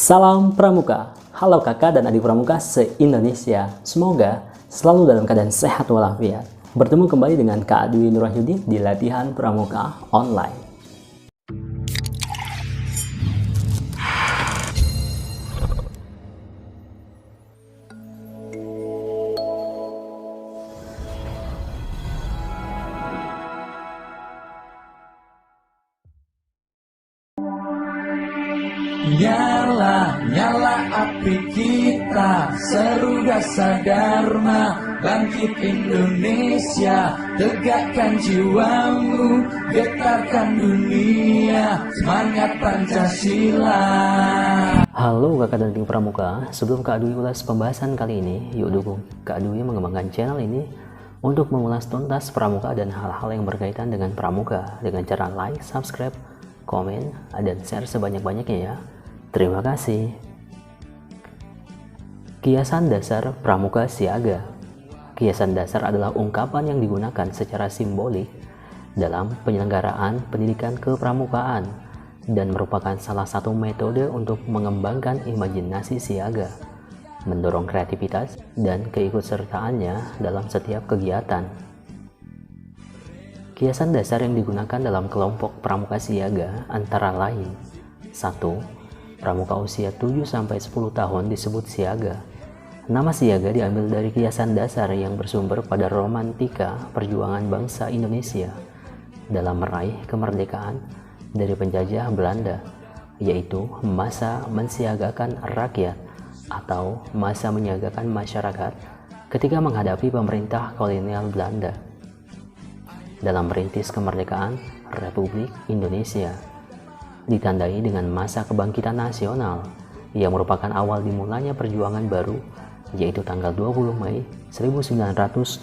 Salam Pramuka. Halo kakak dan adik Pramuka se-Indonesia. Semoga selalu dalam keadaan sehat walafiat. Bertemu kembali dengan Kak Dwi Nurwahyudi di latihan Pramuka online. Nyala, nyala api kita, seru rasa dharma, bangkit Indonesia, tegakkan jiwamu, getarkan dunia, semangat Pancasila. Halo kakak dan adik Pramuka, sebelum Kak Dwi ulas pembahasan kali ini, yuk dukung Kak Dwi mengembangkan channel ini untuk mengulas tuntas Pramuka dan hal-hal yang berkaitan dengan Pramuka dengan cara like, subscribe, komen, dan share sebanyak-banyaknya ya. Terima kasih. Kiasan dasar Pramuka Siaga. Kiasan dasar adalah ungkapan yang digunakan secara simbolik dalam penyelenggaraan pendidikan kepramukaan dan merupakan salah satu metode untuk mengembangkan imajinasi siaga, mendorong kreativitas dan keikutsertaannya dalam setiap kegiatan. Kiasan dasar yang digunakan dalam kelompok pramuka siaga antara lain: 1. Pramuka usia 7-10 tahun disebut siaga. Nama siaga diambil dari kiasan dasar yang bersumber pada romantika perjuangan bangsa Indonesia dalam meraih kemerdekaan dari penjajah Belanda, yaitu masa mensiagakan rakyat atau masa menyiagakan masyarakat ketika menghadapi pemerintah kolonial Belanda dalam merintis kemerdekaan Republik Indonesia. Ditandai dengan masa kebangkitan nasional yang merupakan awal dimulainya perjuangan baru, yaitu tanggal 20 Mei 1908.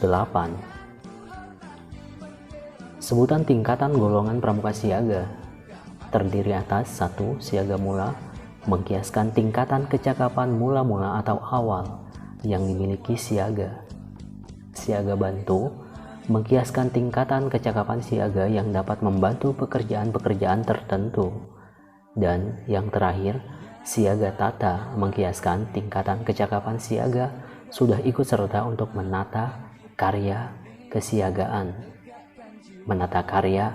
Sebutan tingkatan golongan pramuka siaga terdiri atas 1. Siaga mula, mengkiaskan tingkatan kecakapan mula-mula atau awal yang dimiliki siaga. Siaga bantu, mengkiaskan tingkatan kecakapan siaga yang dapat membantu pekerjaan-pekerjaan tertentu. Dan yang terakhir, siaga tata, mengkiaskan tingkatan kecakapan siaga sudah ikut serta untuk menata karya kesiagaan. Menata karya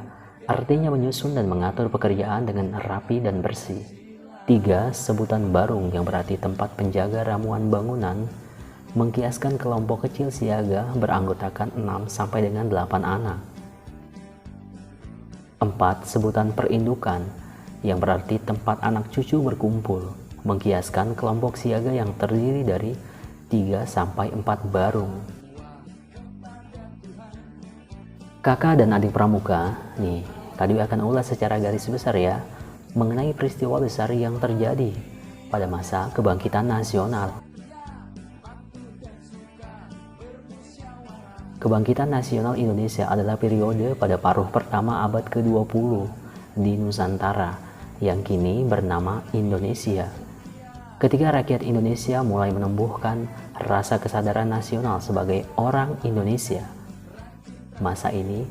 artinya menyusun dan mengatur pekerjaan dengan rapi dan bersih. 3. Sebutan barung, yang berarti tempat penjaga ramuan bangunan, mengkiaskan kelompok kecil siaga beranggotakan 6 sampai dengan 8 anak. 4. Sebutan perindukan, yang berarti tempat anak cucu berkumpul, mengkiaskan kelompok siaga yang terdiri dari 3 sampai 4 barung. Kakak dan adik pramuka, nih Kak Dwi akan ulas secara garis besar ya mengenai peristiwa besar yang terjadi pada masa kebangkitan nasional. Kebangkitan nasional Indonesia adalah periode pada paruh pertama abad ke-20 di Nusantara yang kini bernama Indonesia. Ketika rakyat Indonesia mulai menumbuhkan rasa kesadaran nasional sebagai orang Indonesia. Masa ini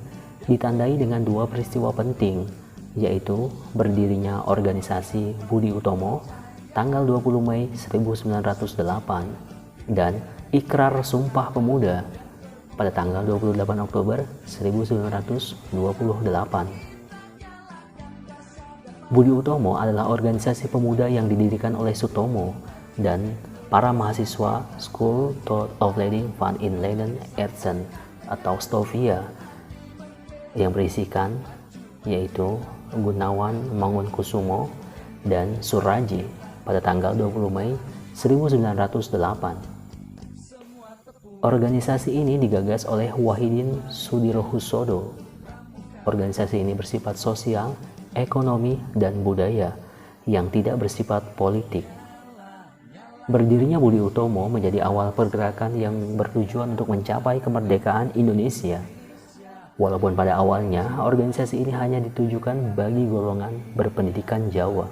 ditandai dengan 2 peristiwa penting, yaitu berdirinya organisasi Budi Utomo tanggal 20 Mei 1908 dan Ikrar Sumpah Pemuda pada tanggal 28 Oktober 1928. Budi Utomo adalah organisasi pemuda yang didirikan oleh Sutomo dan para mahasiswa School of Leading Fund in Leiden Essen atau Stovia yang berisikan yaitu Gunawan Mangunkusumo dan Suraji pada tanggal 20 Mei 1908. Organisasi ini digagas oleh Wahidin Sudirohusodo. Organisasi ini bersifat sosial, ekonomi, dan budaya yang tidak bersifat politik. Berdirinya Budi Utomo menjadi awal pergerakan yang bertujuan untuk mencapai kemerdekaan Indonesia. Walaupun pada awalnya organisasi ini hanya ditujukan bagi golongan berpendidikan Jawa.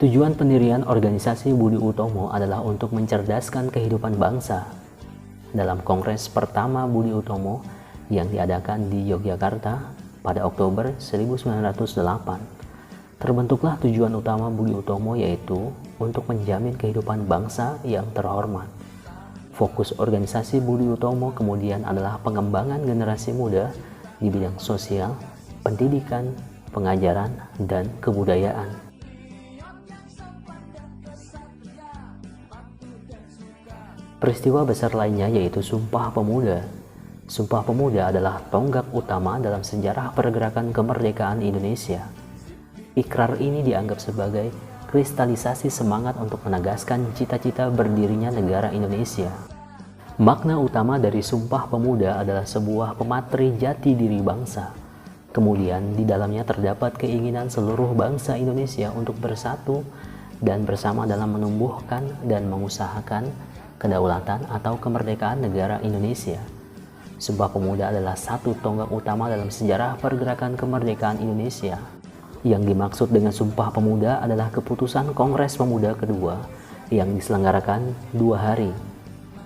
Tujuan pendirian organisasi Budi Utomo adalah untuk mencerdaskan kehidupan bangsa. Dalam Kongres pertama Budi Utomo yang diadakan di Yogyakarta pada Oktober 1908, Terbentuklah tujuan utama Budi Utomo, yaitu untuk menjamin kehidupan bangsa yang terhormat. Fokus organisasi Budi Utomo kemudian adalah pengembangan generasi muda di bidang sosial, pendidikan, pengajaran, dan kebudayaan. Peristiwa besar lainnya yaitu Sumpah Pemuda. Sumpah Pemuda adalah tonggak utama dalam sejarah pergerakan kemerdekaan Indonesia. Ikrar ini dianggap sebagai kristalisasi semangat untuk menegaskan cita-cita berdirinya negara Indonesia. Makna utama dari Sumpah Pemuda adalah sebuah pemateri jati diri bangsa. Kemudian di dalamnya terdapat keinginan seluruh bangsa Indonesia untuk bersatu dan bersama dalam menumbuhkan dan mengusahakan kedaulatan atau kemerdekaan negara Indonesia. Sumpah Pemuda adalah satu tonggak utama dalam sejarah pergerakan kemerdekaan Indonesia. Yang dimaksud dengan Sumpah Pemuda adalah keputusan Kongres Pemuda kedua yang diselenggarakan 2 hari,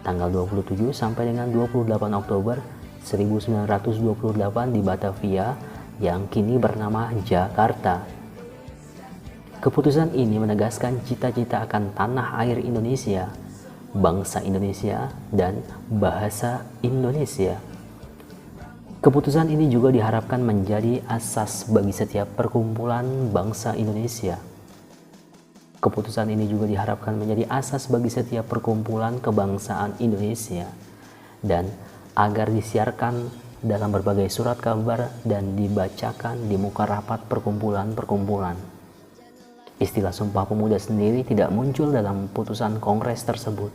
tanggal 27 sampai dengan 28 Oktober 1928 di Batavia yang kini bernama Jakarta. Keputusan ini menegaskan cita-cita akan tanah air Indonesia, bangsa Indonesia, dan bahasa Indonesia. Keputusan ini juga diharapkan menjadi asas bagi setiap perkumpulan bangsa Indonesia. Keputusan ini juga diharapkan menjadi asas bagi setiap perkumpulan kebangsaan Indonesia dan agar disiarkan dalam berbagai surat kabar dan dibacakan di muka rapat perkumpulan-perkumpulan. Istilah Sumpah Pemuda sendiri tidak muncul dalam putusan Kongres tersebut,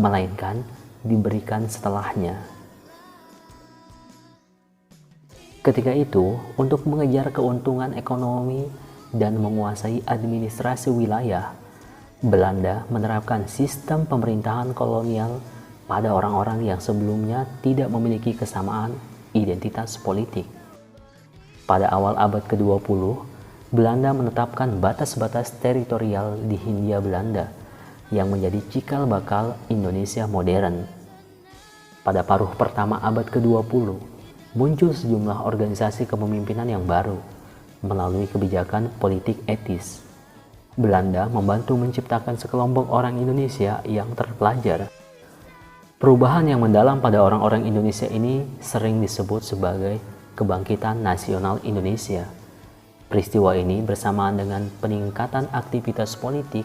melainkan diberikan setelahnya. Ketika itu, untuk mengejar keuntungan ekonomi dan menguasai administrasi wilayah, Belanda menerapkan sistem pemerintahan kolonial pada orang-orang yang sebelumnya tidak memiliki kesamaan identitas politik. Pada awal abad ke-20, Belanda menetapkan batas-batas teritorial di Hindia Belanda yang menjadi cikal bakal Indonesia modern. Pada paruh pertama abad ke-20, muncul sejumlah organisasi kepemimpinan yang baru melalui kebijakan politik etis. Belanda membantu menciptakan sekelompok orang Indonesia yang terpelajar. Perubahan yang mendalam pada orang-orang Indonesia ini sering disebut sebagai Kebangkitan Nasional Indonesia. Peristiwa ini bersamaan dengan peningkatan aktivitas politik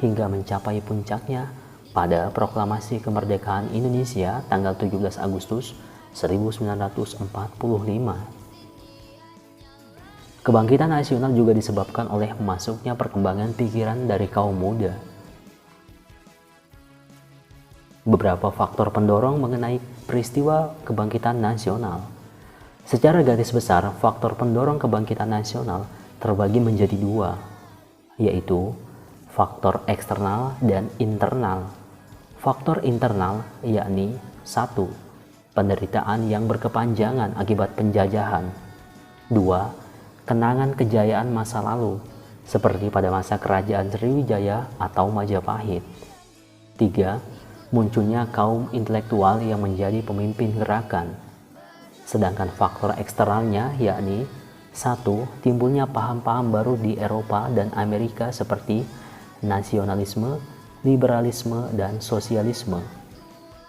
hingga mencapai puncaknya pada Proklamasi Kemerdekaan Indonesia tanggal 17 Agustus 1945. Kebangkitan nasional juga disebabkan oleh masuknya perkembangan pikiran dari kaum muda. Beberapa faktor pendorong mengenai peristiwa kebangkitan nasional. Secara garis besar, faktor pendorong kebangkitan nasional terbagi menjadi 2, yaitu faktor eksternal dan internal. Faktor internal yakni 1. Penderitaan yang berkepanjangan akibat penjajahan. 2. Kenangan kejayaan masa lalu, seperti pada masa kerajaan Sriwijaya atau Majapahit. 3. Munculnya kaum intelektual yang menjadi pemimpin gerakan. Sedangkan faktor eksternalnya yakni 1. Timbulnya paham-paham baru di Eropa dan Amerika seperti nasionalisme, liberalisme, dan sosialisme.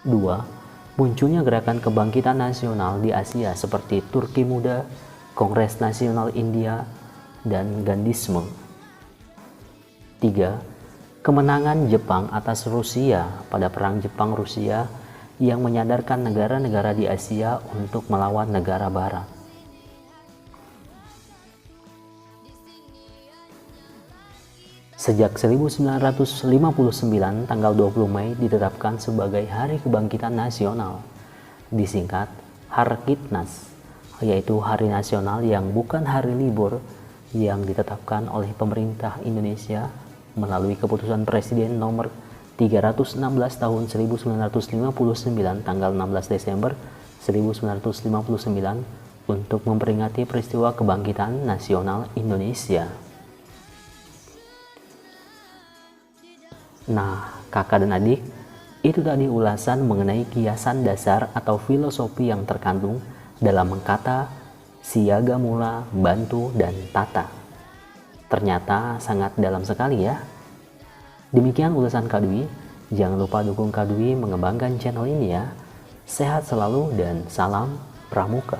2. Munculnya gerakan kebangkitan nasional di Asia seperti Turki Muda, Kongres Nasional India, dan Gandhisme. 3. Kemenangan Jepang atas Rusia pada Perang Jepang-Rusia yang menyadarkan negara-negara di Asia untuk melawan negara Barat. Sejak 1959, tanggal 20 Mei ditetapkan sebagai Hari Kebangkitan Nasional, disingkat Harkitnas, yaitu hari nasional yang bukan hari libur yang ditetapkan oleh pemerintah Indonesia melalui keputusan Presiden nomor 316 tahun 1959 tanggal 16 Desember 1959 untuk memperingati peristiwa kebangkitan nasional Indonesia. Nah, kakak dan adik, itu tadi ulasan mengenai kiasan dasar atau filosofi yang terkandung dalam kata siaga mula, bantu, dan tata. Ternyata sangat dalam sekali ya. Demikian ulasan Kak Dwi. Jangan lupa dukung Kak Dwi mengembangkan channel ini ya. Sehat selalu dan salam pramuka.